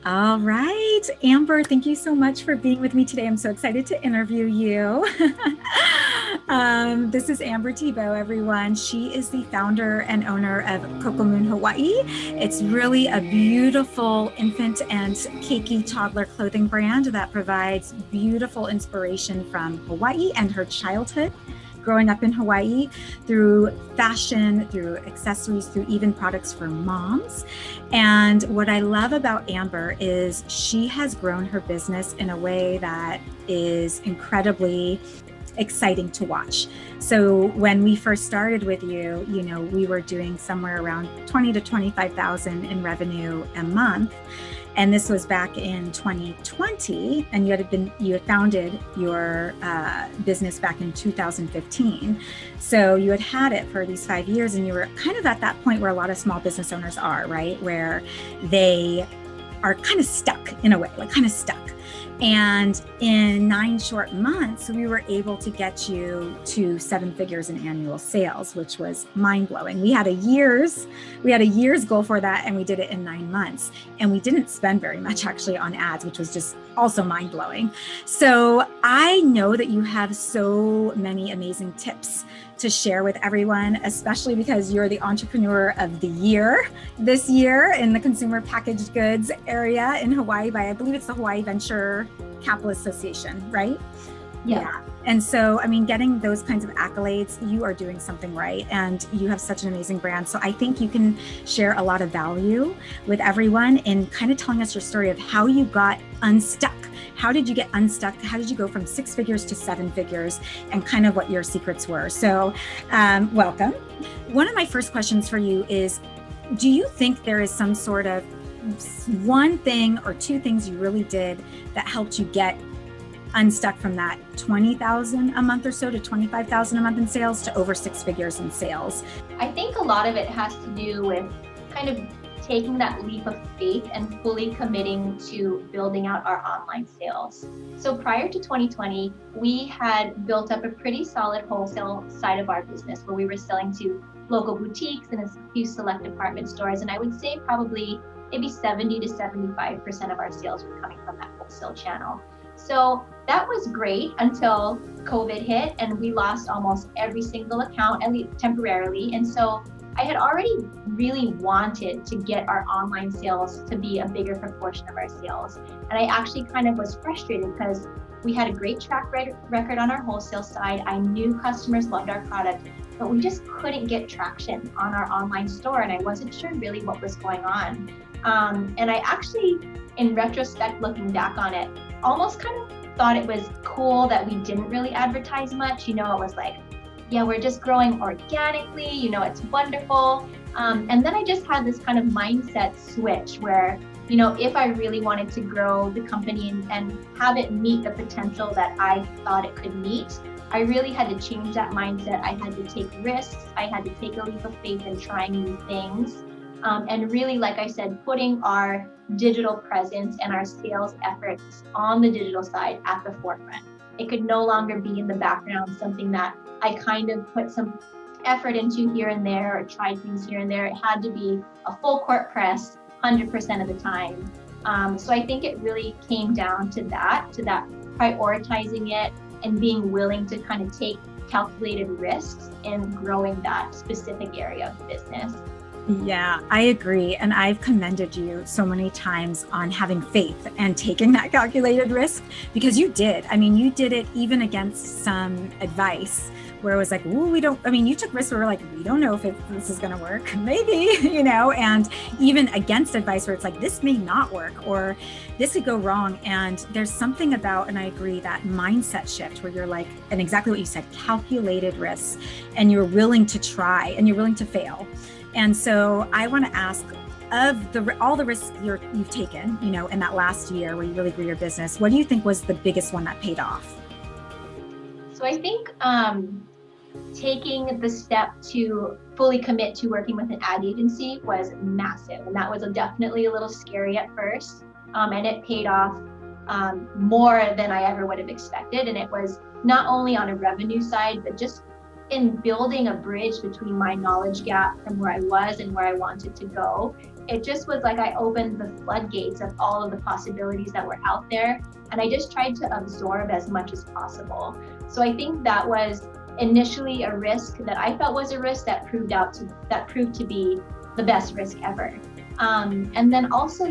All right, Amber, thank you so much for being with me today. I'm so excited to interview you. This is Amber Thibaut, everyone. She is the founder and owner of Coco Moon Hawaii. It's really a beautiful infant and cakey toddler clothing brand that provides beautiful inspiration from Hawaii and her childhood growing up in Hawaii, through fashion, through accessories, through even products for moms. And what I love about Amber is she has grown her business in a way that is incredibly exciting to watch. So when we first started with you, we were doing somewhere around 20 to 25,000 in revenue a month. And this was back in 2020, and you had founded your business back in 2015. So you had it for these 5 years, and you were kind of at that point where a lot of small business owners are, right? Where they are kind of stuck in a way, like kind of stuck. And in 9 short months, we were able to get you to 7 figures in annual sales, which was mind blowing. We had a year's goal for that, and we did it in 9 months. And we didn't spend very much actually on ads, which was just also mind blowing. So I know that you have so many amazing tips to share with everyone, especially because you're the entrepreneur of the year this year in the consumer packaged goods area in Hawaii by, I believe it's the Hawaii Venture Capital Association, right? Yeah. And so, getting those kinds of accolades, you are doing something right, and you have such an amazing brand. So I think you can share a lot of value with everyone in kind of telling us your story of how you got unstuck. How did you get unstuck? How did you go from 6 figures to 7 figures, and kind of what your secrets were? So welcome. One of my first questions for you is, do you think there is some sort of one thing or 2 things you really did that helped you get unstuck from that 20,000 a month or so to 25,000 a month in sales to over 6 figures in sales? I think a lot of it has to do with kind of taking that leap of faith and fully committing to building out our online sales. So prior to 2020, we had built up a pretty solid wholesale side of our business where we were selling to local boutiques and a few select department stores. And I would say probably maybe 70 to 75% of our sales were coming from that wholesale channel. So that was great until COVID hit and we lost almost every single account, at least temporarily. And so I had already really wanted to get our online sales to be a bigger proportion of our sales. And I actually kind of was frustrated because we had a great track record on our wholesale side. I knew customers loved our product, but we just couldn't get traction on our online store. And I wasn't sure really what was going on. And I actually, in retrospect, looking back on it, almost kind of thought it was cool that we didn't really advertise much. It was like, yeah, we're just growing organically, it's wonderful. And then I just had this kind of mindset switch where, if I really wanted to grow the company and have it meet the potential that I thought it could meet, I really had to change that mindset. I had to take risks. I had to take a leap of faith in trying new things. And really, like I said, putting our digital presence and our sales efforts on the digital side at the forefront. It could no longer be in the background, something that I kind of put some effort into here and there or tried things here and there. It had to be a full court press 100% of the time. So I think it really came down to that prioritizing it and being willing to kind of take calculated risks in growing that specific area of the business. Yeah, I agree. And I've commended you so many times on having faith and taking that calculated risk, because you did. You did it even against some advice where it was like, ooh, you took risks where we're like, we don't know if this is going to work, maybe, and even against advice where it's like, this may not work or this could go wrong. And there's something about, and I agree, that mindset shift where you're like, and exactly what you said, calculated risks, and you're willing to try and you're willing to fail. And so I want to ask, of all the risks you've taken, in that last year where you really grew your business, what do you think was the biggest one that paid off? So I think taking the step to fully commit to working with an ad agency was massive. And that was definitely a little scary at first. And it paid off more than I ever would have expected. And it was not only on a revenue side, but just in building a bridge between my knowledge gap from where I was and where I wanted to go, it just was like I opened the floodgates of all of the possibilities that were out there. And I just tried to absorb as much as possible. So I think that was initially a risk that I felt was a risk that proved to be the best risk ever. And then also,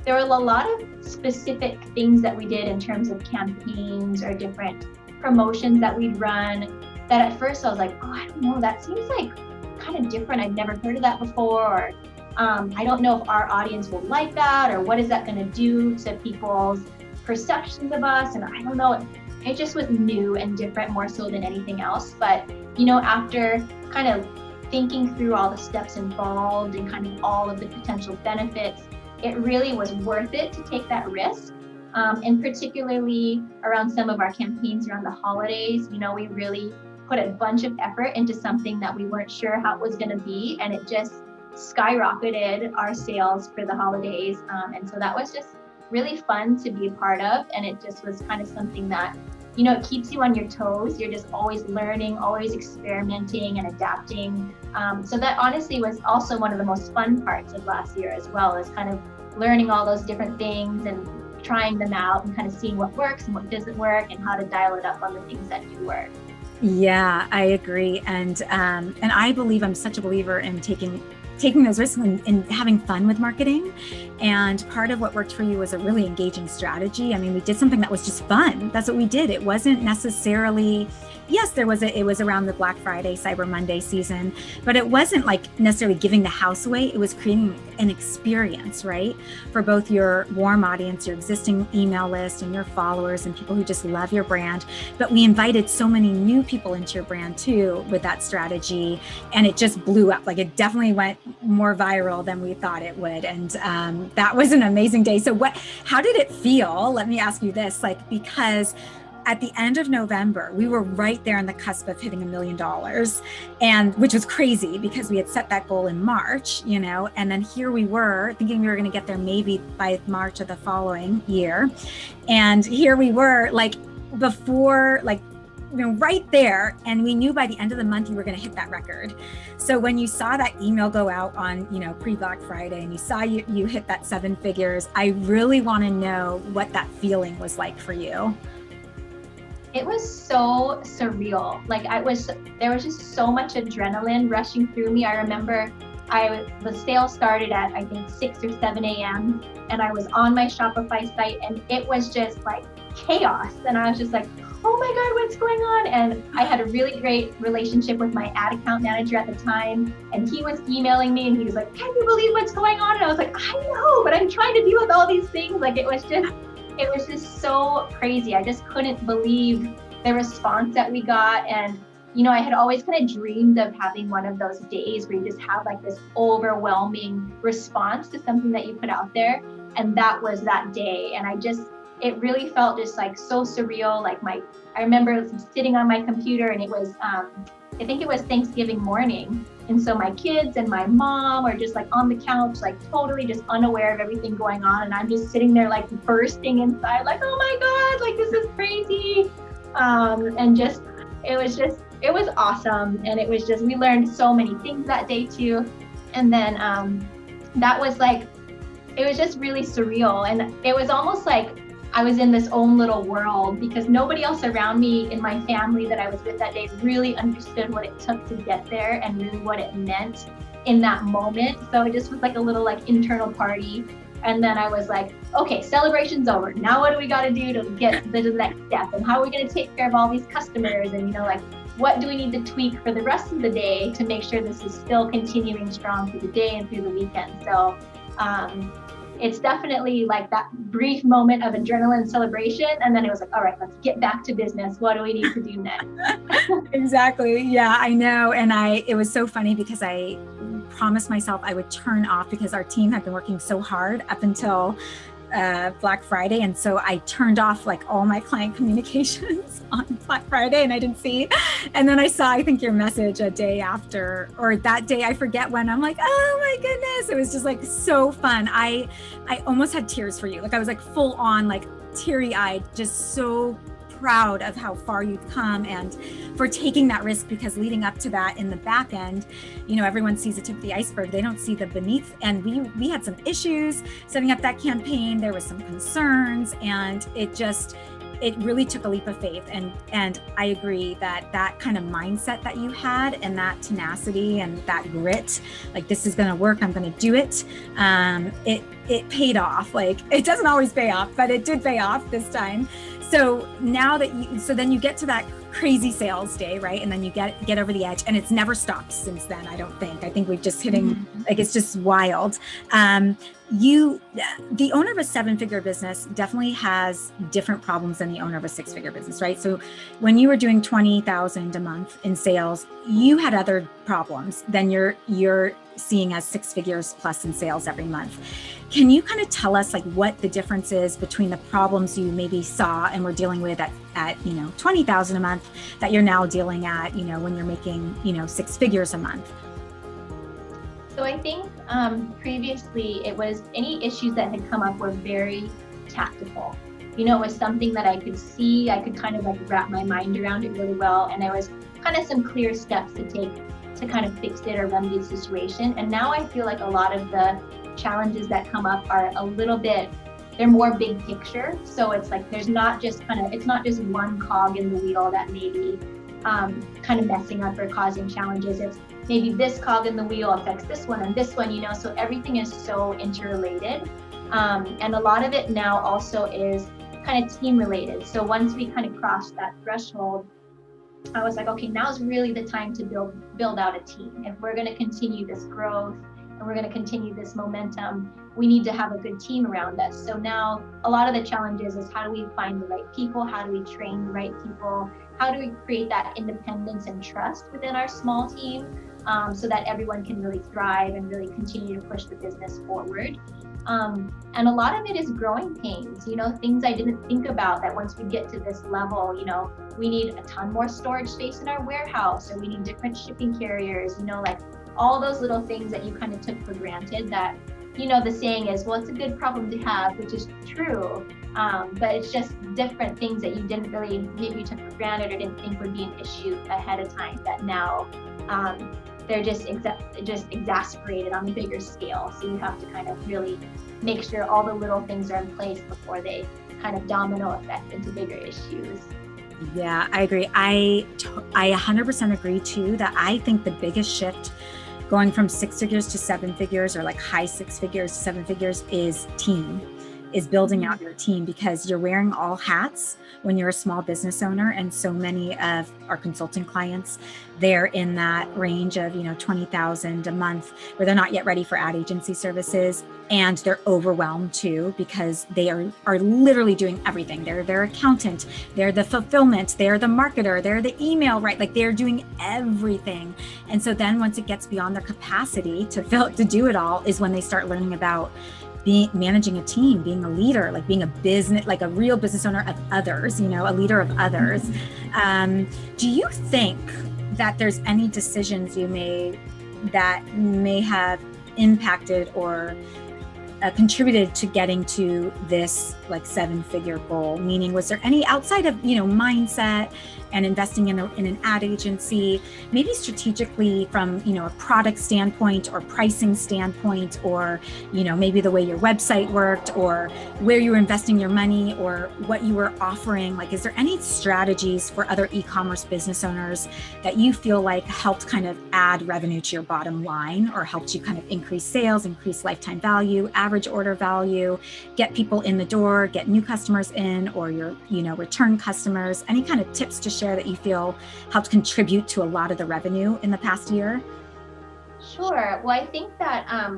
there were a lot of specific things that we did in terms of campaigns or different promotions that we'd run that at first I was like, oh, I don't know, that seems like kind of different. I've never heard of that before. Or I don't know if our audience will like that, or what is that going to do to people's perceptions of us? And I don't know, it just was new and different more so than anything else. But, after kind of thinking through all the steps involved and kind of all of the potential benefits, it really was worth it to take that risk. And particularly around some of our campaigns around the holidays, we really put a bunch of effort into something that we weren't sure how it was going to be. And it just skyrocketed our sales for the holidays. And so that was just really fun to be a part of. And it just was kind of something that, it keeps you on your toes. You're just always learning, always experimenting and adapting. So that honestly was also one of the most fun parts of last year as well, is kind of learning all those different things and trying them out and kind of seeing what works and what doesn't work and how to dial it up on the things that do work. Yeah, I agree. And I believe, I'm such a believer in taking those risks and having fun with marketing. And part of what worked for you was a really engaging strategy. I mean, we did something that was just fun. That's what we did. It wasn't necessarily, yes, it was around the Black Friday, Cyber Monday season, but it wasn't like necessarily giving the house away. It was creating an experience, right? For both your warm audience, your existing email list and your followers and people who just love your brand. But we invited so many new people into your brand too with that strategy. And it just blew up. Like, it definitely went more viral than we thought it would. And that was an amazing day. So how did it feel? Let me ask you this, because at the end of November, we were right there on the cusp of hitting $1 million, and which was crazy because we had set that goal in March, and then here we were thinking we were going to get there maybe by March of the following year. And here we were before, right there. And we knew by the end of the month, you were going to hit that record. So when you saw that email go out on, pre-Black Friday, and you saw you hit that 7 figures, I really want to know what that feeling was like for you. It was so surreal. There was just so much adrenaline rushing through me. I remember the sale started at, I think, 6 or 7 a.m. and I was on my Shopify site, and it was just like chaos. And I was just like, oh my God, what's going on? And I had a really great relationship with my ad account manager at the time. And he was emailing me and he was like, can you believe what's going on? And I was like, I know, but I'm trying to deal with all these things. It was just so crazy. I just couldn't believe the response that we got. And, I had always kind of dreamed of having one of those days where you just have this overwhelming response to something that you put out there. And that was that day. And it really felt just so surreal. I remember sitting on my computer, and it was, I think it was Thanksgiving morning. And so my kids and my mom are just on the couch, totally just unaware of everything going on. And I'm just sitting there bursting inside, oh my God, this is crazy. It was awesome. And it was we learned so many things that day too. And then that was it was just really surreal. And it was almost I was in this own little world, because nobody else around me in my family that I was with that day really understood what it took to get there and really what it meant in that moment. So it just was a little internal party. And then I was okay, celebration's over. Now what do we got to do to get to the next step? And how are we going to take care of all these customers? And, what do we need to tweak for the rest of the day to make sure this is still continuing strong through the day and through the weekend? So it's definitely that brief moment of adrenaline celebration. And then it was all right, let's get back to business. What do we need to do next? Exactly. Yeah, I know. And it was so funny because I promised myself I would turn off, because our team had been working so hard up until Black Friday. And so I turned off all my client communications on Black Friday, and I didn't see. And then I saw, I think, your message a day after, or that day, I forget when. I'm oh my goodness. It was just so fun. I almost had tears for you. I was full on teary eyed, just so proud of how far you've come and for taking that risk, because leading up to that in the back end, everyone sees the tip of the iceberg. They don't see the beneath. And we had some issues setting up that campaign. There was some concerns, and it really took a leap of faith. And I agree that kind of mindset that you had and that tenacity and that grit, like, this is going to work, I'm going to do it. It paid off. Like, it doesn't always pay off, but it did pay off this time. So now then you get to that crazy sales day, right? And then you get over the edge, and it's never stopped since then. I think we're just hitting, like, it's just wild. The owner of a 7-figure business definitely has different problems than the owner of a 6-figure business, right? So when you were doing 20,000 a month in sales, you had other problems than you're seeing as 6 figures plus in sales every month. Can you kind of tell us, like, what the difference is between the problems you maybe saw and were dealing with at 20,000 a month that you're now dealing at, when you're making, 6 figures a month? So I think previously it was any issues that had come up were very tactical. It was something that I could see, I could kind of like wrap my mind around it really well. And there was kind of some clear steps to take to kind of fix it or remedy the situation. And now I feel like a lot of the challenges that come up are a little bit, they're more big picture. So it's like, it's not just one cog in the wheel that may be kind of messing up or causing challenges. It's maybe this cog in the wheel affects this one and this one, so everything is so interrelated. And a lot of it now also is kind of team related. So once we kind of crossed that threshold, I was like, okay, now's really the time to build out a team. If we're going to continue this growth and we're going to continue this momentum, we need to have a good team around us. So now a lot of the challenges is, how do we find the right people? How do we train the right people? How do we create that independence and trust within our small team, so that everyone can really thrive and really continue to push the business forward? And a lot of it is growing pains, things I didn't think about, that once we get to this level, we need a ton more storage space in our warehouse, or we need different shipping carriers, like all those little things that you kind of took for granted that, the saying is, well, it's a good problem to have, which is true. But it's just different things that you didn't really, maybe you took for granted or didn't think would be an issue ahead of time, that now they're just exasperated on a bigger scale. So you have to kind of really make sure all the little things are in place before they kind of domino effect into bigger issues. Yeah, I agree. I 100% agree too, that I think the biggest shift going from 6 figures to 7 figures, or like high 6 figures to 7 figures, is building out your team, because you're wearing all hats when you're a small business owner. And so many of our consulting clients, they're in that range of 20,000 a month, where they're not yet ready for ad agency services, and they're overwhelmed too, because they are literally doing everything. They're their accountant, they're the fulfillment, they're the marketer, they're the email, right? Like, they're doing everything. And so then once it gets beyond their capacity to do it all, is when they start learning about managing a team, being a leader, like being like a real business owner of others, a leader of others. Do you think that there's any decisions you made that may have impacted or contributed to getting to this like 7-figure goal? Meaning, was there any, outside of mindset and investing in an ad agency, maybe strategically from a product standpoint or pricing standpoint, or maybe the way your website worked, or where you were investing your money, or what you were offering? Like, is there any strategies for other e-commerce business owners that you feel like helped kind of add revenue to your bottom line, or helped you kind of increase sales, increase lifetime value, average order value, get people in the door, get new customers in, or your return customers? Any kind of tips to share that you feel helped contribute to a lot of the revenue in the past year? Sure. Well, I think that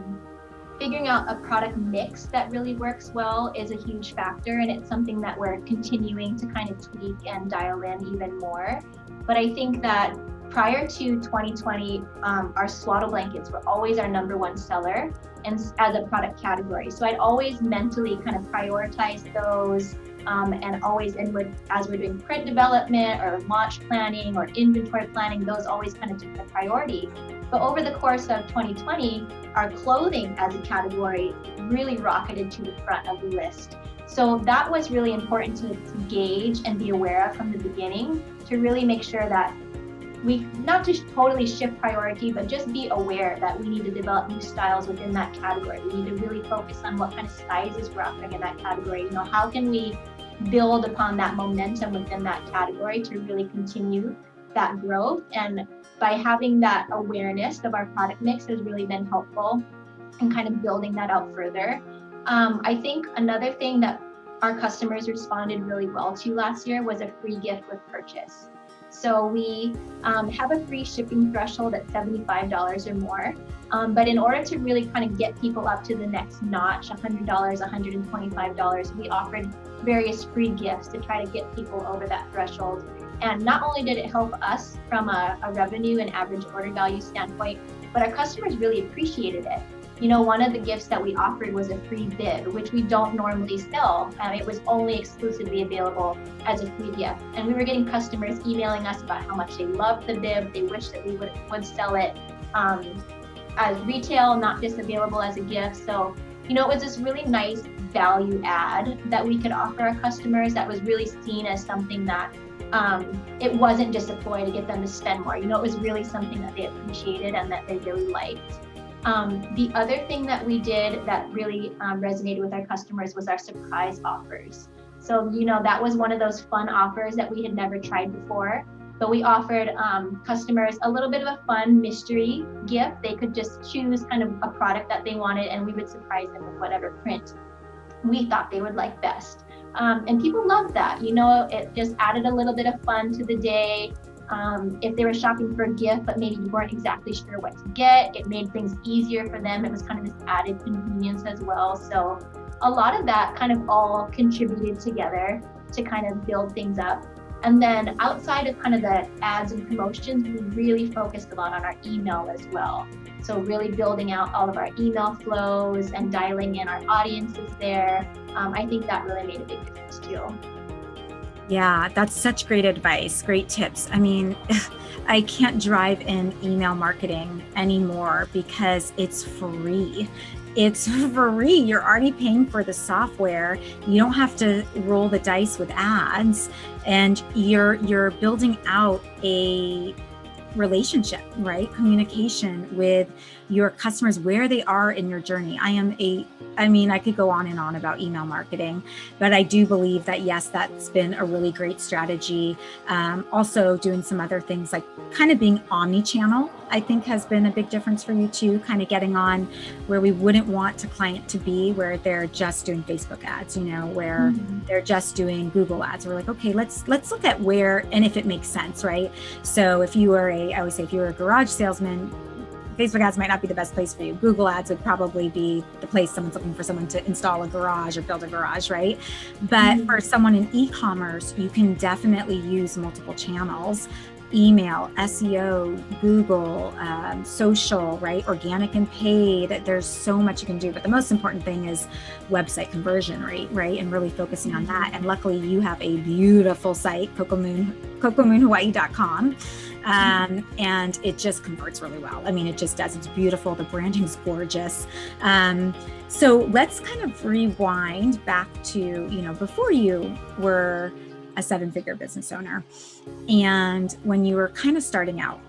figuring out a product mix that really works well is a huge factor, and it's something that we're continuing to kind of tweak and dial in even more. But I think that prior to 2020, our swaddle blankets were always our number one seller, and as a product category. So I'd always mentally kind of prioritize those, and always as we're doing print development or launch planning or inventory planning, those always kind of took the priority. But over the course of 2020, our clothing as a category really rocketed to the front of the list. So that was really important to gauge and be aware of from the beginning, to really make sure that we not just totally shift priority, but just be aware that we need to develop new styles within that category. We need to really focus on what kind of sizes we're offering in that category. How can we build upon that momentum within that category to really continue that growth? And by having that awareness of our product mix has really been helpful in kind of building that out further. I think another thing that our customers responded really well to last year was a free gift with purchase. So we have a free shipping threshold at $75 or more. But in order to really kind of get people up to the next notch, $100, $125, we offered various free gifts to try to get people over that threshold. And not only did it help us from a revenue and average order value standpoint, but our customers really appreciated it. One of the gifts that we offered was a free bib, which we don't normally sell. It was only exclusively available as a free gift. And we were getting customers emailing us about how much they loved the bib. They wish that we would sell it as retail, not just available as a gift. So, it was this really nice value add that we could offer our customers that was really seen as something that it wasn't just a ploy to get them to spend more. It was really something that they appreciated and that they really liked. The other thing that we did that really resonated with our customers was our surprise offers. So, that was one of those fun offers that we had never tried before, but we offered customers a little bit of a fun mystery gift. They could just choose kind of a product that they wanted, and we would surprise them with whatever print we thought they would like best. And people loved that. It just added a little bit of fun to the day. If they were shopping for a gift, but maybe you weren't exactly sure what to get, it made things easier for them. It was kind of this added convenience as well. So a lot of that kind of all contributed together to kind of build things up. And then outside of kind of the ads and promotions, we really focused a lot on our email as well. So really building out all of our email flows and dialing in our audiences there. I think that really made a big difference too. Yeah, that's such great advice, great tips. I mean, I can't drive in email marketing anymore because it's free. It's free. You're already paying for the software. You don't have to roll the dice with ads, and you're building out a relationship, right? Communication with your customers, where they are in your journey. I could go on and on about email marketing, but I do believe that, yes, that's been a really great strategy. Also doing some other things like kind of being omni-channel, I think has been a big difference for you too, kind of getting on where we wouldn't want a client to be, where they're just doing Facebook ads, where they're just doing Google ads. We're like, okay, let's look at where, and if it makes sense, right? So if you were I always say, if you were a garage salesman, Facebook ads might not be the best place for you. Google ads would probably be the place someone's looking for someone to install a garage or build a garage, right? But for someone in e-commerce, you can definitely use multiple channels: email, SEO, Google, social, right? Organic and paid. There's so much you can do, but the most important thing is website conversion rate, right? And really focusing on that. And luckily you have a beautiful site, CocoMoonHawaii.com. And it just converts really well. I mean, it just does. It's beautiful. The branding's gorgeous. So let's kind of rewind back to, before you were a 7-figure business owner and when you were kind of starting out.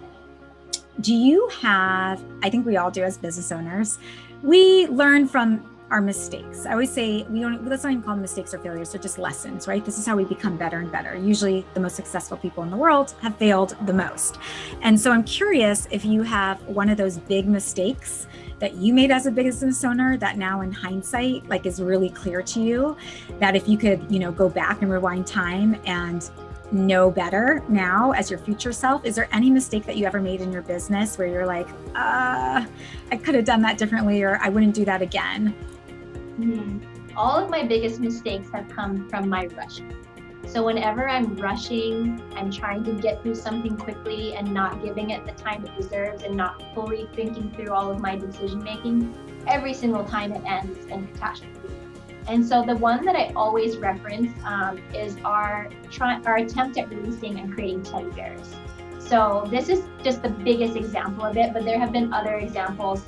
Do you have, I think we all do as business owners, we learn from our mistakes. I always say let's not even call them mistakes or failures. They're just lessons, right? This is how we become better and better. Usually the most successful people in the world have failed the most. And so I'm curious if you have one of those big mistakes that you made as a business owner that now in hindsight, like, is really clear to you, that if you could, go back and rewind time and know better now as your future self, is there any mistake that you ever made in your business where you're like, I could have done that differently, or I wouldn't do that again? All of my biggest mistakes have come from my rushing. So whenever I'm rushing, I'm trying to get through something quickly and not giving it the time it deserves and not fully thinking through all of my decision making, every single time it ends in catastrophe. And so the one that I always reference is our attempt at releasing and creating teddy bears. So this is just the biggest example of it, but there have been other examples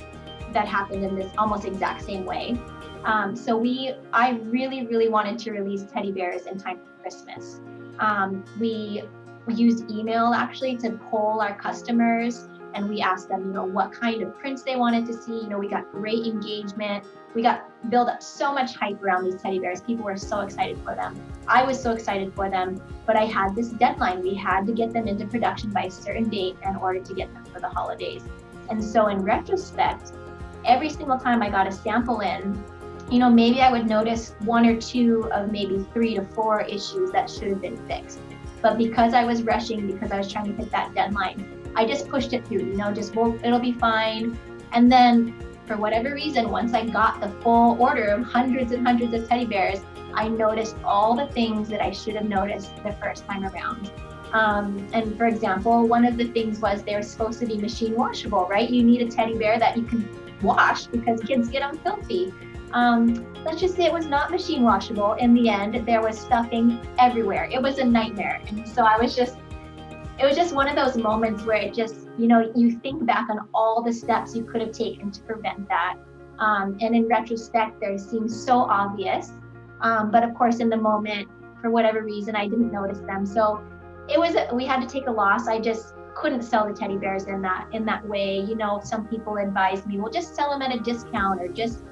that happened in this almost exact same way. I really, really wanted to release teddy bears in time for Christmas. We used email actually to poll our customers, and we asked them, what kind of prints they wanted to see. We got great engagement. We got built up so much hype around these teddy bears. People were so excited for them. I was so excited for them, but I had this deadline. We had to get them into production by a certain date in order to get them for the holidays. And so in retrospect, every single time I got a sample in, maybe I would notice 1 or 2 of maybe 3 to 4 issues that should have been fixed. But because I was rushing, because I was trying to hit that deadline, I just pushed it through, it'll be fine. And then for whatever reason, once I got the full order of hundreds and hundreds of teddy bears, I noticed all the things that I should have noticed the first time around. And for example, one of the things was they're supposed to be machine washable, right? You need a teddy bear that you can wash because kids get them filthy. Let's just say it was not machine washable. In the end, there was stuffing everywhere. It was a nightmare. And so it was just one of those moments where it just, you think back on all the steps you could have taken to prevent that. And in retrospect, they seem so obvious. But of course, in the moment, for whatever reason, I didn't notice them. So we had to take a loss. I just couldn't sell the teddy bears in that way. Some people advised me, well, just sell them at a discount, or just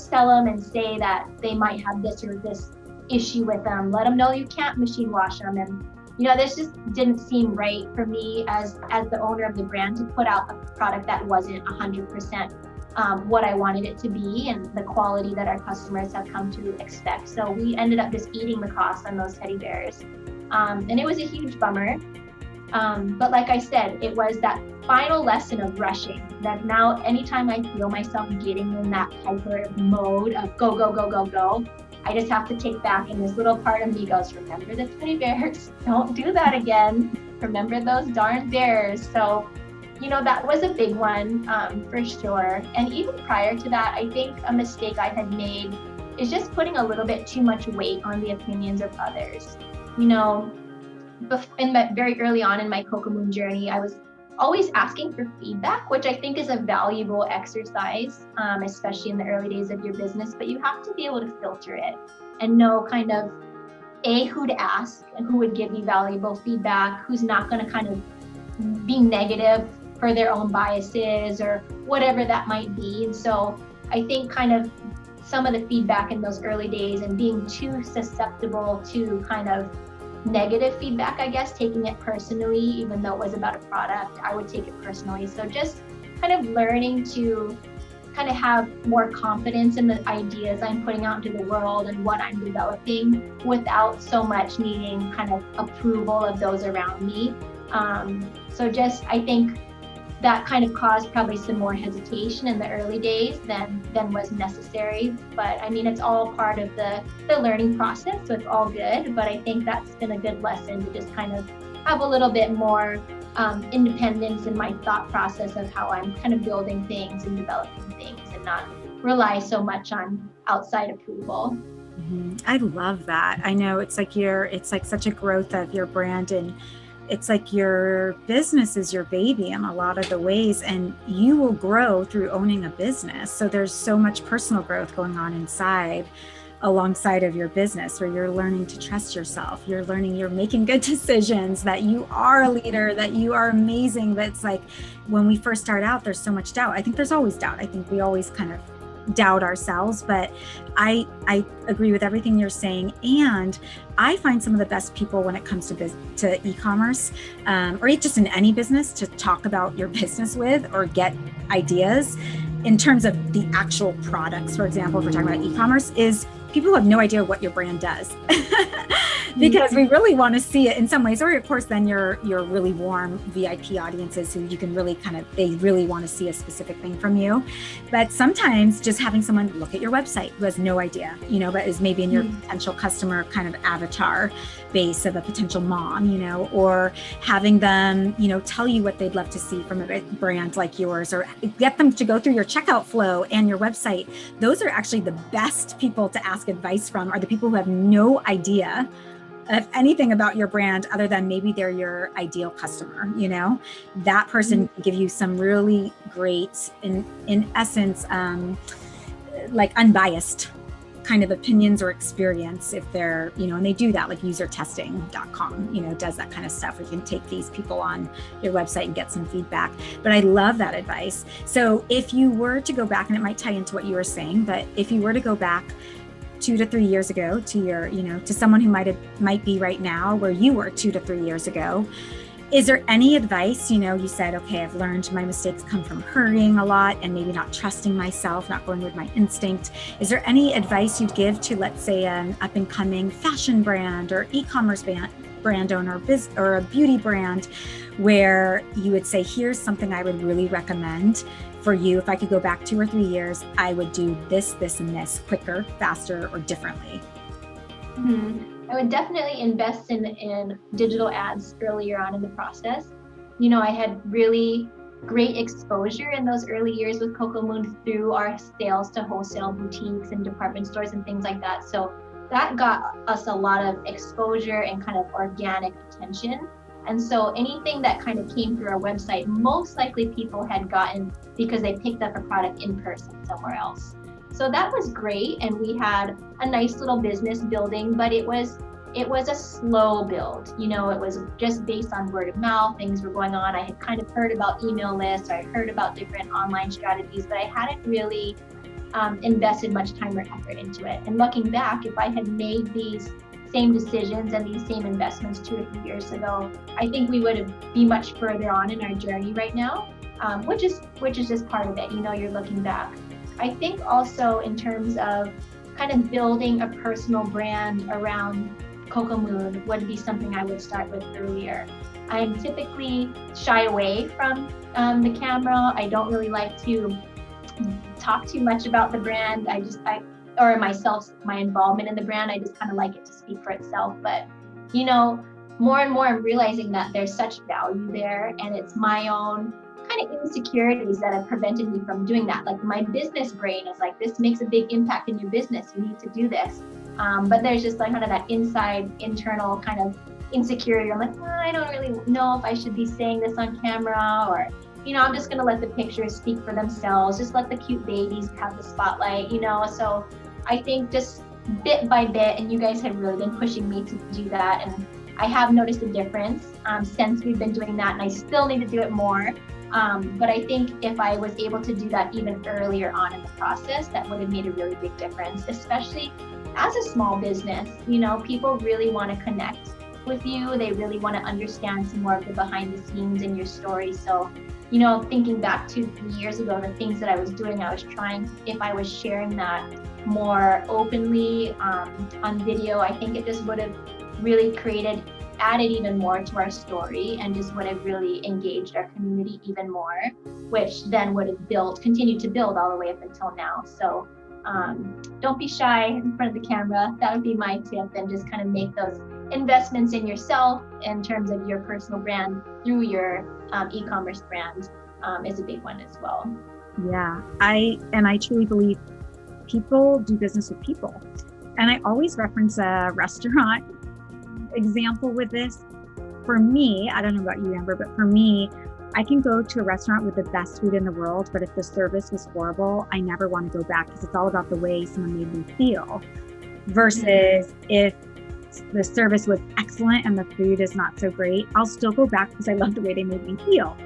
sell them and say that they might have this or this issue with them. Let them know you can't machine wash them. And this just didn't seem right for me as the owner of the brand to put out a product that wasn't 100% what I wanted it to be and the quality that our customers have come to expect. So we ended up just eating the cost on those teddy bears. And it was a huge bummer. But like I said, it was that final lesson of rushing that now anytime I feel myself getting in that hyper mode of go, go, go, go, go, I just have to take back, and this little part of me goes, remember the teddy bears, don't do that again. Remember those darn bears. So, that was a big one for sure. And even prior to that, I think a mistake I had made is just putting a little bit too much weight on the opinions of others. Very early on in my Coco Moon journey, I was always asking for feedback, which I think is a valuable exercise, especially in the early days of your business, but you have to be able to filter it and know kind of who to ask and who would give you valuable feedback, who's not going to kind of be negative for their own biases or whatever that might be. And so I think kind of some of the feedback in those early days and being too susceptible to kind of negative feedback, I guess, taking it personally, even though it was about a product, I would take it personally. So just kind of learning to kind of have more confidence in the ideas I'm putting out into the world and what I'm developing without so much needing kind of approval of those around me. So just, I think that kind of caused probably some more hesitation in the early days than was necessary. But I mean, it's all part of the learning process, so it's all good. But I think that's been a good lesson to just kind of have a little bit more independence in my thought process of how I'm kind of building things and developing things, and not rely so much on outside approval. Mm-hmm. I love that. I know it's like such a growth of your brand, and it's like your business is your baby in a lot of the ways, and you will grow through owning a business. So there's so much personal growth going on alongside of your business, where you're learning to trust yourself. You're learning you're making good decisions, that you are a leader, that you are amazing. But it's like when we first start out, there's so much doubt. I think there's always doubt. I think we always kind of doubt ourselves, but I agree with everything you're saying. And I find some of the best people when it comes to e-commerce, or just in any business, to talk about your business with or get ideas in terms of the actual products. For example, if we're talking about e-commerce, is people who have no idea what your brand does. Because we really want to see it in some ways, or of course, then your really warm VIP audiences who you can really they really want to see a specific thing from you. But sometimes just having someone look at your website who has no idea, but is maybe in your potential customer kind of avatar base of a potential mom, or having them, tell you what they'd love to see from a brand like yours, or get them to go through your checkout flow and your website. Those are actually the best people to ask advice from, are the people who have no idea of anything about your brand other than maybe they're your ideal customer. That person can give you some really great, in essence, like unbiased kind of opinions or experience if they're, and they do that, like usertesting.com, does that kind of stuff. We can take these people on your website and get some feedback. But I love that advice. So if you were to go back, and it might tie into what you were saying, but if you were to go back 2 to 3 years ago to your, to someone who might be right now where you were 2 to 3 years ago, is there any advice? You said, okay, I've learned my mistakes come from hurrying a lot and maybe not trusting myself, not going with my instinct. Is there any advice you'd give to, let's say, an up and coming fashion brand or e-commerce brand owner or a beauty brand, where you would say, here's something I would really recommend for you? If I could go back 2 or 3 years, I would do this, this, and this quicker, faster, or differently. I would definitely invest in digital ads earlier on in the process. I had really great exposure in those early years with Coco Moon through our sales to wholesale boutiques and department stores and things like that. So that got us a lot of exposure and kind of organic attention. And so anything that kind of came through our website, most likely people had gotten because they picked up a product in person somewhere else. So that was great, and we had a nice little business building, but it was a slow build. It was just based on word of mouth. Things were going on. I had kind of heard about email lists, or I heard about different online strategies, but I hadn't really invested much time or effort into it. And looking back, if I had made these same decisions and these same investments 2 to 3 years ago, I think we would be much further on in our journey right now, which is just part of it. You're looking back. I think also in terms of kind of building a personal brand around Coco Moon would be something I would start with earlier. I typically shy away from the camera. I don't really like to talk too much about the brand. Or myself, my involvement in the brand, I just kind of like it to speak for itself. But, more and more I'm realizing that there's such value there, and it's my own kind of insecurities that have prevented me from doing that. Like, my business brain is like, this makes a big impact in your business. You need to do this. But there's just like kind of that internal kind of insecurity. I'm like, I don't really know if I should be saying this on camera, or, I'm just going to let the pictures speak for themselves. Just let the cute babies have the spotlight, So I think just bit by bit, and you guys have really been pushing me to do that. And I have noticed a difference since we've been doing that, and I still need to do it more. But I think if I was able to do that even earlier on in the process, that would have made a really big difference, especially as a small business. People really want to connect with you. They really want to understand some more of the behind the scenes in your story. So, thinking back 2 to 3 years ago, the things that I was doing, I was trying, if I was sharing that more openly on video, I think it just would have really added even more to our story, and just would have really engaged our community even more, which then would have continued to build all the way up until now. So don't be shy in front of the camera. That would be my tip, and just kind of make those investments in yourself in terms of your personal brand through your e-commerce brand is a big one as well. Yeah, I truly believe people do business with people. And I always reference a restaurant example with this. For me, I don't know about you, Amber, but for me, I can go to a restaurant with the best food in the world, but if the service was horrible, I never want to go back, because it's all about the way someone made me feel. Versus if the service was excellent and the food is not so great, I'll still go back because I love the way they made me feel.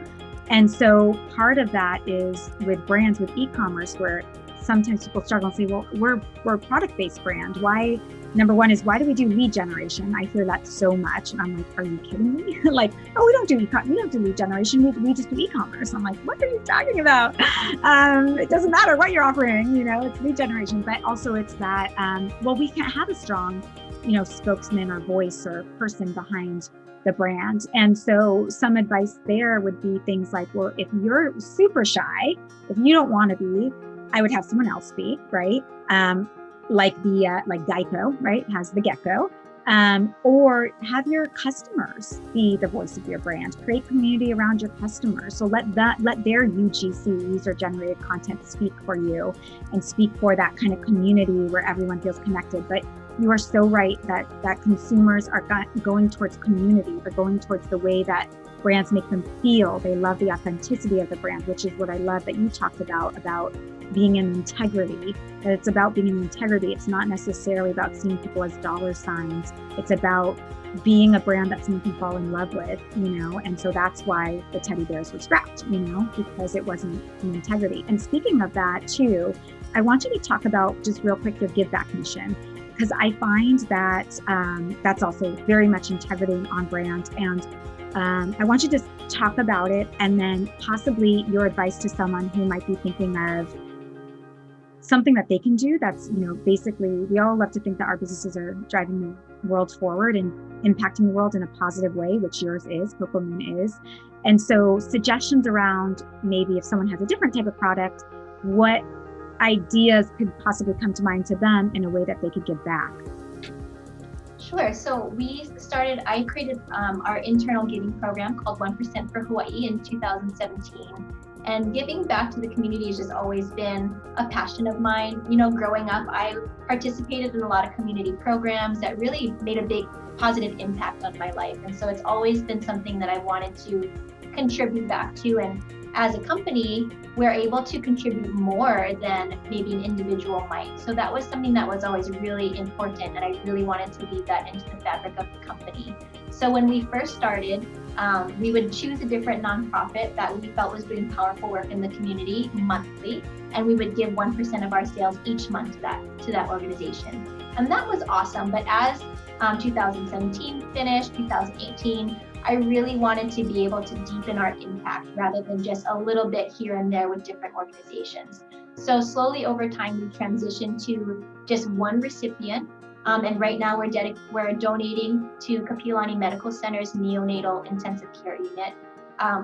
And so part of that is with brands, with e-commerce, where sometimes people struggle and say, well, we're a product-based brand. Why? Number one is, why do we do lead generation? I hear that so much, and I'm like, are you kidding me? Like, oh, we don't do lead generation. We just do e-commerce. I'm like, what are you talking about? It doesn't matter what you're offering, it's lead generation. But also it's that, well, we can't have a strong, spokesman or voice or person behind the brand. And so some advice there would be things like, well, if you're super shy, if you don't want to be, I would have someone else speak, right? Like Geico, right? Has the gecko. Or have your customers be the voice of your brand. Create community around your customers. So let their UGC, user generated content, speak for you, and speak for that kind of community where everyone feels connected. But you are so right that consumers are going towards community. They're going towards the way that brands make them feel. They love the authenticity of the brand, which is what I love that you talked about being in integrity, that it's about being in integrity. It's not necessarily about seeing people as dollar signs. It's about being a brand that someone can fall in love with, and so that's why the teddy bears were scrapped, because it wasn't in integrity. And speaking of that too, I want you to talk about just real quick your give back mission, because I find that that's also very much integrity and on brand. And I want you to just talk about it, and then possibly your advice to someone who might be thinking of something that they can do that's, basically, we all love to think that our businesses are driving the world forward and impacting the world in a positive way, which yours is, Coco Moon is. And so suggestions around maybe if someone has a different type of product, what ideas could possibly come to mind to them in a way that they could give back? Sure. So I created our internal giving program called 1% for Hawaii in 2017. And giving back to the community has just always been a passion of mine. Growing up, I participated in a lot of community programs that really made a big positive impact on my life. And so it's always been something that I wanted to contribute back to. And as a company, we're able to contribute more than maybe an individual might. So that was something that was always really important, and I really wanted to weave that into the fabric of the company. So when we first started, we would choose a different nonprofit that we felt was doing powerful work in the community monthly, and we would give 1% of our sales each month to that organization. And that was awesome. But as 2017 finished, 2018, I really wanted to be able to deepen our impact rather than just a little bit here and there with different organizations. So slowly over time, we transitioned to just one recipient. And right now we're donating to Kapiolani Medical Center's neonatal intensive care unit,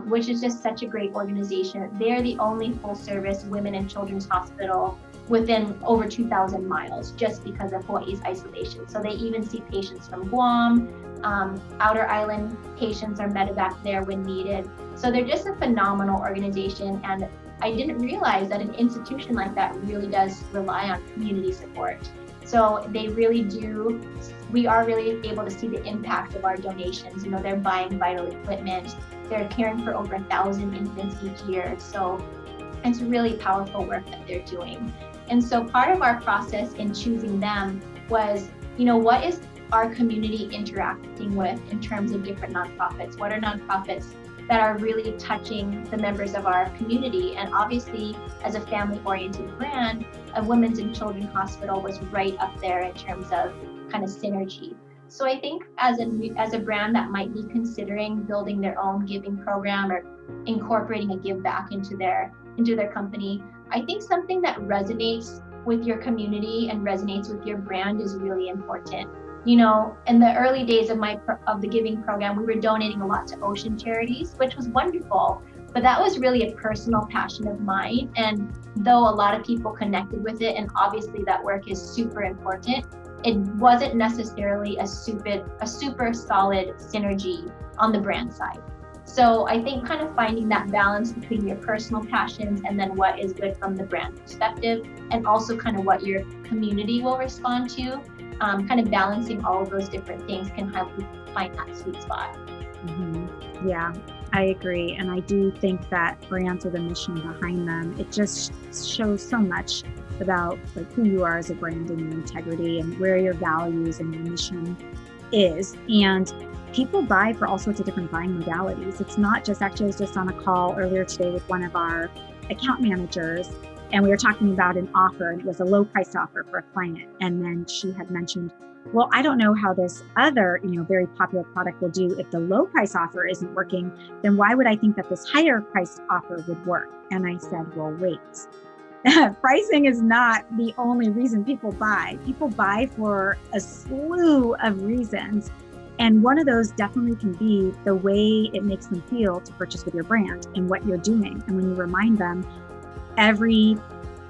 which is just such a great organization. They're the only full service women and children's hospital within over 2,000 miles just because of Hawaii's isolation. So they even see patients from Guam, outer island patients are medevac there when needed. So they're just a phenomenal organization. And I didn't realize that an institution like that really does rely on community support. So they really do. We are really able to see the impact of our donations. They're buying vital equipment. They're caring for over 1,000 infants each year. So it's really powerful work that they're doing. And so part of our process in choosing them was, what is our community interacting with in terms of different nonprofits? What are nonprofits that are really touching the members of our community? And obviously, as a family-oriented brand, a women's and children's hospital was right up there in terms of kind of synergy. So I think as a brand that might be considering building their own giving program or incorporating a give back into their company, I think something that resonates with your community and resonates with your brand is really important. In the early days of the giving program, we were donating a lot to ocean charities, which was wonderful. But that was really a personal passion of mine. And though a lot of people connected with it, and obviously that work is super important, it wasn't necessarily a super solid synergy on the brand side. So I think kind of finding that balance between your personal passions and then what is good from the brand perspective, and also kind of what your community will respond to, kind of balancing all of those different things can help you find that sweet spot. Mm-hmm. Yeah, I agree. And I do think that brands with a mission behind them, it just shows so much about who you are as a brand and your integrity and where your values and your mission is. And people buy for all sorts of different buying modalities. It's not just, actually I was just on a call earlier today with one of our account managers, and we were talking about an offer, and it was a low price offer for a client. And then she had mentioned, well, I don't know how this other, very popular product will do. If the low price offer isn't working, then why would I think that this higher priced offer would work? And I said, well, wait. Pricing is not the only reason people buy. People buy for a slew of reasons. And one of those definitely can be the way it makes them feel to purchase with your brand and what you're doing. And when you remind them, every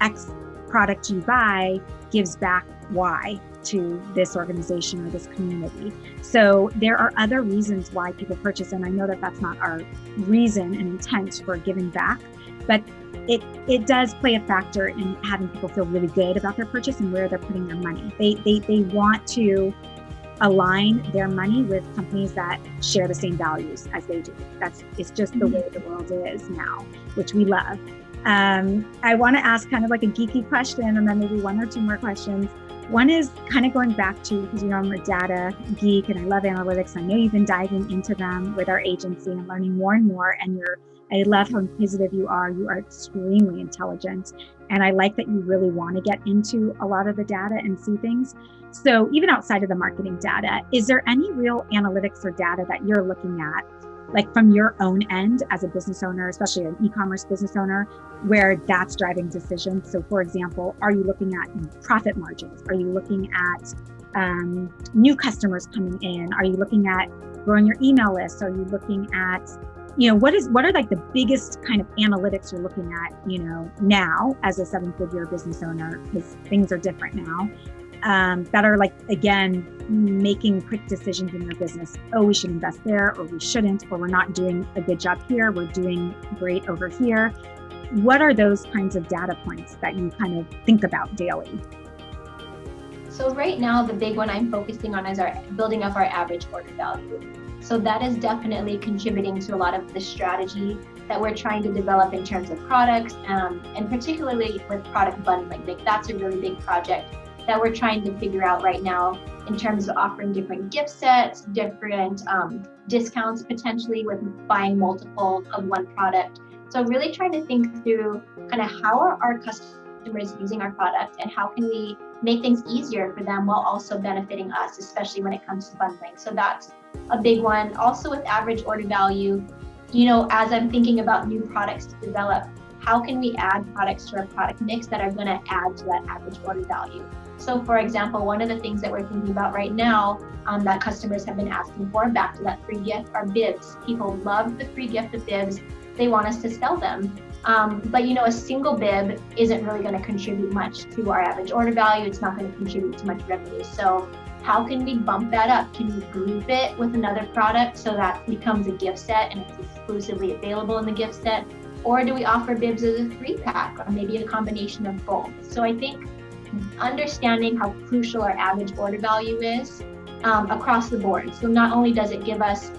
X product you buy gives back Y to this organization or this community. So there are other reasons why people purchase. And I know that that's not our reason and intent for giving back, but it does play a factor in having people feel really good about their purchase and where they're putting their money. They want to align their money with companies that share the same values as they do. It's just the way the world is now, which we love. I want to ask kind of like a geeky question and then maybe one or two more questions. One is kind of going back to, because I'm a data geek and I love analytics. I know you've been diving into them with our agency and learning more and more. And I love how inquisitive you are. You are extremely intelligent. And I like that you really want to get into a lot of the data and see things. So even outside of the marketing data, is there any real analytics or data that you're looking at, like from your own end as a business owner, especially an e-commerce business owner, where that's driving decisions? So for example, are you looking at profit margins? Are you looking at new customers coming in? Are you looking at growing your email list? Are you looking at, what are like the biggest kind of analytics you're looking at, now as a 7-figure business owner, because things are different now, that are like, again, making quick decisions in your business. Oh, we should invest there, or we shouldn't, or we're not doing a good job here. We're doing great over here. What are those kinds of data points that you kind of think about daily? So right now, the big one I'm focusing on is building up our average order value. So that is definitely contributing to a lot of the strategy that we're trying to develop in terms of products, and particularly with product bundling. Like, that's a really big project that we're trying to figure out right now in terms of offering different gift sets, different discounts potentially with buying multiple of one product. So really trying to think through kind of how are our customers using our product and how can we make things easier for them while also benefiting us, especially when it comes to bundling. So that's a big one. Also with average order value, as I'm thinking about new products to develop, how can we add products to our product mix that are going to add to that average order value? So for example, one of the things that we're thinking about right now that customers have been asking for, back to that free gift, are bibs. People love the free gift of bibs. They want us to sell them. But a single bib isn't really going to contribute much to our average order value. It's not going to contribute to much revenue. So how can we bump that up? Can we group it with another product so that becomes a gift set and it's exclusively available in the gift set? Or do we offer bibs as a 3-pack, or maybe a combination of both? So I think understanding how crucial our average order value is across the board. So not only does it give us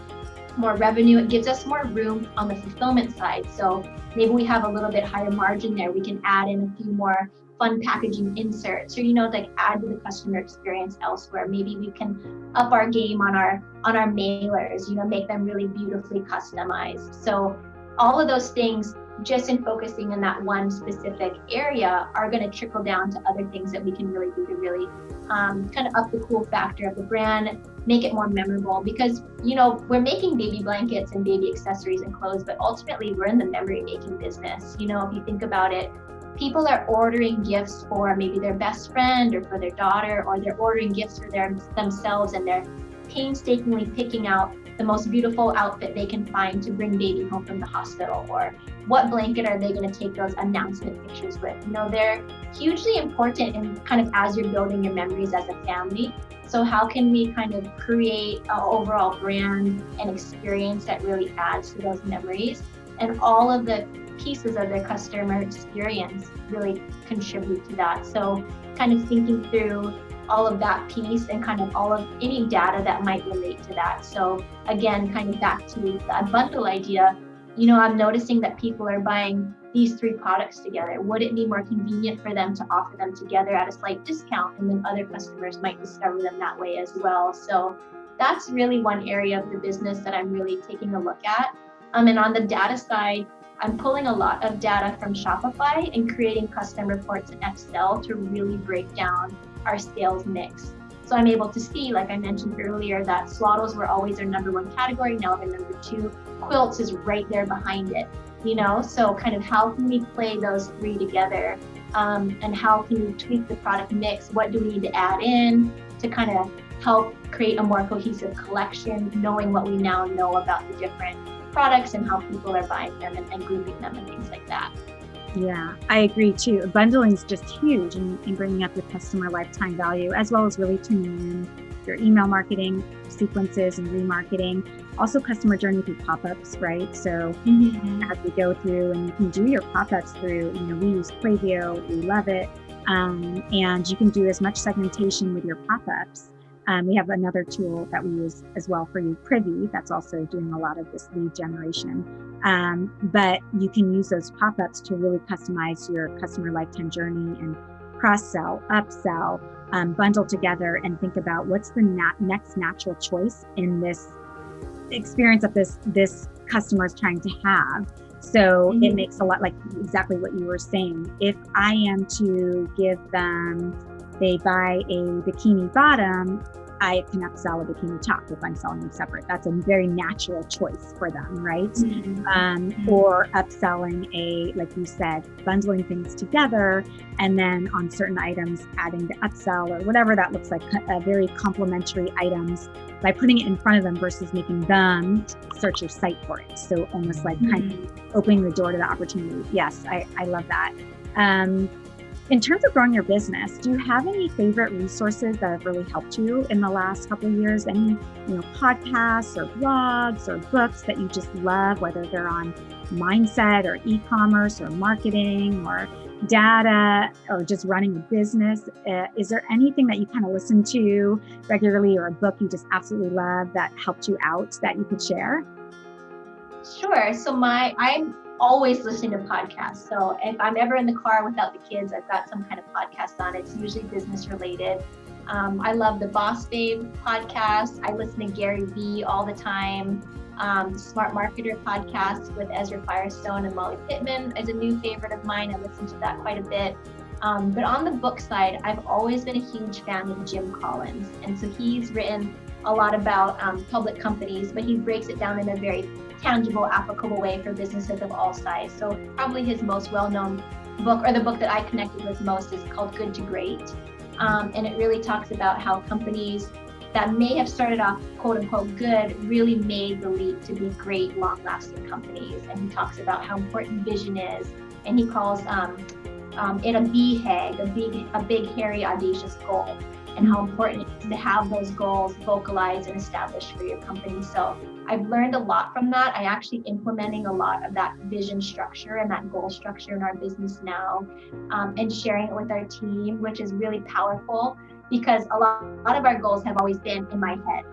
more revenue, it gives us more room on the fulfillment side. So maybe we have a little bit higher margin there. We can add in a few more fun packaging inserts, or like add to the customer experience elsewhere. Maybe we can up our game on our mailers, make them really beautifully customized. So all of those things, just in focusing in that one specific area, are going to trickle down to other things that we can really do to really kind of up the cool factor of the brand, make it more memorable. Because we're making baby blankets and baby accessories and clothes, but ultimately we're in the memory making business. If you think about it, people are ordering gifts for maybe their best friend or for their daughter, or they're ordering gifts for themselves, and they're painstakingly picking out the most beautiful outfit they can find to bring baby home from the hospital, or what blanket are they going to take those announcement pictures with. They're hugely important in kind of as you're building your memories as a family. So how can we kind of create an overall brand and experience that really adds to those memories? And all of the pieces of their customer experience really contribute to that. So kind of thinking through all of that piece and kind of all of any data that might relate to that. So again, kind of back to the bundle idea, I'm noticing that people are buying these 3 products together. Would it be more convenient for them to offer them together at a slight discount, and then other customers might discover them that way as well? So that's really one area of the business that I'm really taking a look at. And on the data side, I'm pulling a lot of data from Shopify and creating custom reports in Excel to really break down our sales mix. So I'm able to see, like I mentioned earlier, that swaddles were always our number 1 category. Now they're number 2. Quilts is right there behind it, So kind of how can we play those 3 together, and how can we tweak the product mix? What do we need to add in to kind of help create a more cohesive collection, knowing what we now know about the different products and how people are buying them and grouping them and things like that. Yeah, I agree too. Bundling is just huge in bringing up your customer lifetime value, as well as really tuning in your email marketing sequences and remarketing. Also customer journey through pop-ups, right? So as we go through, and you can do your pop-ups through, we use Klaviyo, we love it. And you can do as much segmentation with your pop-ups We have another tool that we use as well for you, Privy, that's also doing a lot of this lead generation. But you can use those pop-ups to really customize your customer lifetime journey and cross-sell, upsell, bundle together, and think about what's the next natural choice in this experience that this customer is trying to have. So it makes a lot, like exactly what you were saying. If I am to give them, they buy a bikini bottom, I can upsell a bikini top if I'm selling them separate. That's a very natural choice for them, right? Or upselling like you said, bundling things together, and then on certain items, adding the upsell or whatever that looks like, very complementary items by putting it in front of them versus making them search your site for it. So almost like kind of opening the door to the opportunity. Yes, I love that. In terms of growing your business, do you have any favorite resources that have really helped you in the last couple of years? Any, podcasts or blogs or books that you just love, whether they're on mindset or e-commerce or marketing or data or just running a business? Is there anything that you kind of listen to regularly or a book you just absolutely love that helped you out that you could share? Sure. So I'm always listening to podcasts. So if I'm ever in the car without the kids, I've got some kind of podcast on. It's usually business related. I love the Boss Babe podcast. I listen to Gary Vee all the time. Smart Marketer podcast with Ezra Firestone and Molly Pittman is a new favorite of mine. I listen to that quite a bit. But on the book side, I've always been a huge fan of Jim Collins. And so he's written a lot about public companies, but he breaks it down in a very tangible, applicable way for businesses of all size. So probably his most well-known book, or the book that I connected with most, is called Good to Great. And it really talks about how companies that may have started off quote unquote good really made the leap to be great, long-lasting companies. And he talks about how important vision is, and he calls it a BHAG, a big, hairy, audacious goal, and how important it is to have those goals vocalized and established for your company. So I've learned a lot from that. I'm actually implementing a lot of that vision structure and that goal structure in our business now, and sharing it with our team, which is really powerful because a lot of our goals have always been in my head.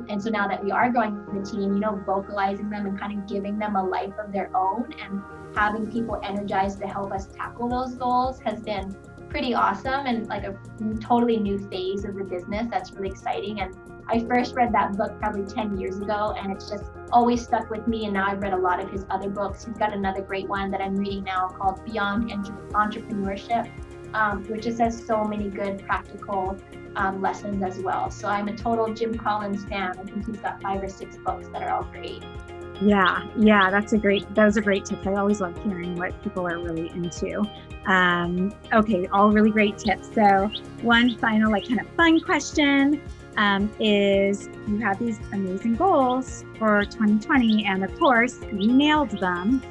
And so now that we are growing the team, vocalizing them and kind of giving them a life of their own and having people energized to help us tackle those goals has been pretty awesome, and like a totally new phase of the business that's really exciting. And I first read that book probably 10 years ago, and it's just always stuck with me. And now I've read a lot of his other books. He's got another great one that I'm reading now called Beyond Entrepreneurship, which just has so many good practical lessons as well. So I'm a total Jim Collins fan. I think he's got 5 or 6 books that are all great. Yeah, those are great tips. I always love hearing what people are really into. Okay, all really great tips. So one final kind of fun question is, you have these amazing goals for 2020, and of course you nailed them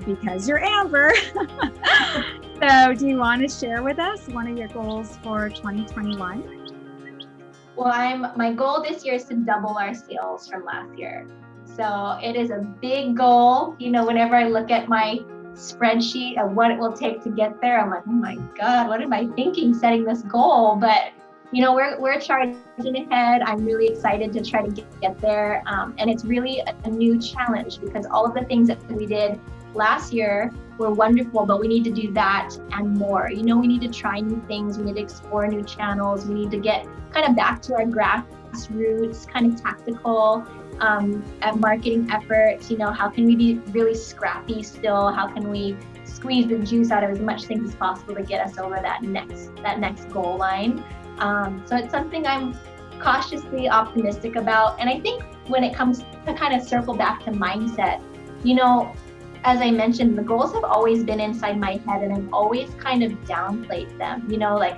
because you're Amber. So do you want to share with us one of your goals for 2021? Well, my goal this year is to double our sales from last year. So it is a big goal. Whenever I look at my spreadsheet of what it will take to get there, I'm like, oh my God, what am I thinking setting this goal? But we're charging ahead. I'm really excited to try to get there. And it's really a new challenge because all of the things that we did last year were wonderful, but we need to do that and more. We need to try new things. We need to explore new channels. We need to get kind of back to our grassroots, kind of tactical at marketing efforts. How can we be really scrappy still? How can we squeeze the juice out of as much things as possible to get us over that next goal line? So it's something I'm cautiously optimistic about. And I think when it comes to kind of circle back to mindset, as I mentioned, the goals have always been inside my head, and I've always kind of downplayed them, like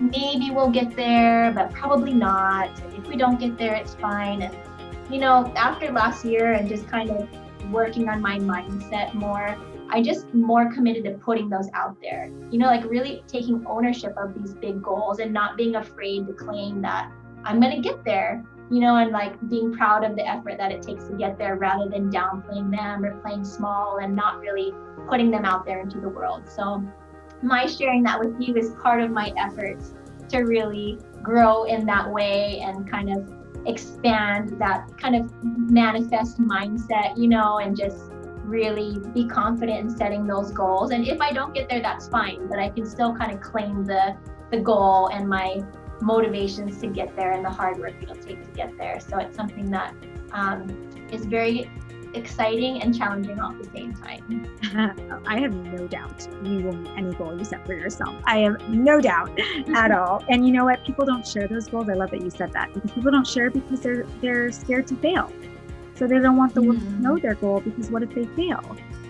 maybe we'll get there, but probably not. If we don't get there, it's fine. And after last year and just kind of working on my mindset more, I just more committed to putting those out there, really taking ownership of these big goals and not being afraid to claim that I'm going to get there, and like being proud of the effort that it takes to get there rather than downplaying them or playing small and not really putting them out there into the world. So my sharing that with you is part of my efforts to really grow in that way and kind of expand that kind of manifest mindset, and just really be confident in setting those goals. And if I don't get there, that's fine, but I can still kind of claim the goal and my motivations to get there and the hard work it'll take to get there. So it's something that is very exciting and challenging all at the same time. I have no doubt you will meet any goal you set for yourself. I have no doubt at all. And you know what? People don't share those goals. I love that you said that, because people don't share because they're scared to fail. So they don't want the world to know their goal, because what if they fail?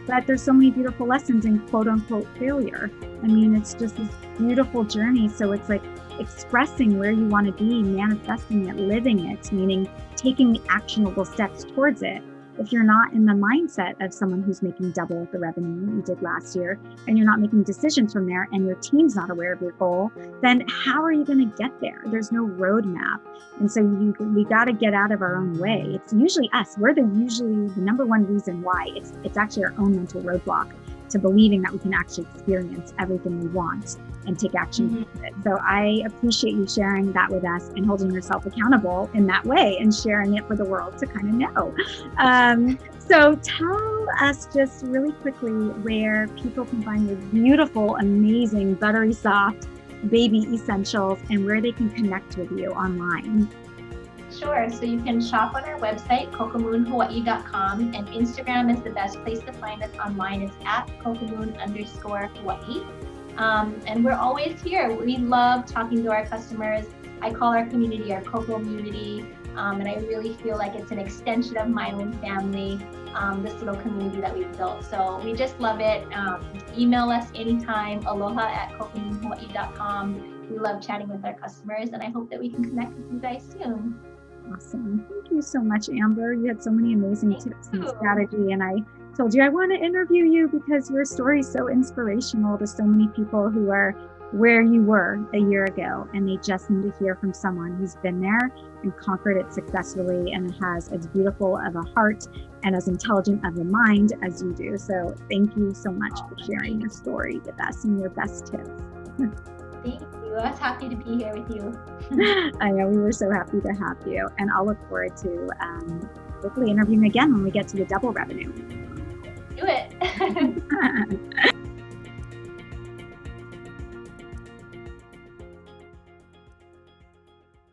But there's so many beautiful lessons in quote unquote failure. I mean, it's just this beautiful journey. So it's like expressing where you want to be, manifesting it, living it, meaning taking the actionable steps towards it. If you're not in the mindset of someone who's making double the revenue you did last year, and you're not making decisions from there, and your team's not aware of your goal, then how are you going to get there? There's no roadmap. And so we got to get out of our own way. It's usually us. We're usually the number one reason why. It's actually our own mental roadblock to believing that we can actually experience everything we want and take action with it. So I appreciate you sharing that with us and holding yourself accountable in that way and sharing it for the world to kind of know. So tell us just really quickly where people can find your beautiful, amazing, buttery soft baby essentials and where they can connect with you online. Sure. So you can shop on our website, cocomoonhawaii.com, and Instagram is the best place to find us online. It's at cocomoon_Hawaii. And we're always here. We love talking to our customers. I call our community our Coco community. And I really feel like it's an extension of my own family, this little community that we've built. So we just love it. Email us anytime, aloha@cocomoonhawaii.com. We love chatting with our customers, and I hope that we can connect with you guys soon. Awesome. Thank you so much, Amber. You had so many amazing tips and strategy. And I told you I want to interview you because your story is so inspirational to so many people who are where you were a year ago, and they just need to hear from someone who's been there and conquered it successfully and has as beautiful of a heart and as intelligent of a mind as you do. So thank you so much for sharing your story with us and your best tips. Thank you. I was happy to be here with you. I know, we were so happy to have you, and I'll look forward to hopefully interviewing again when we get to the double revenue. Do it.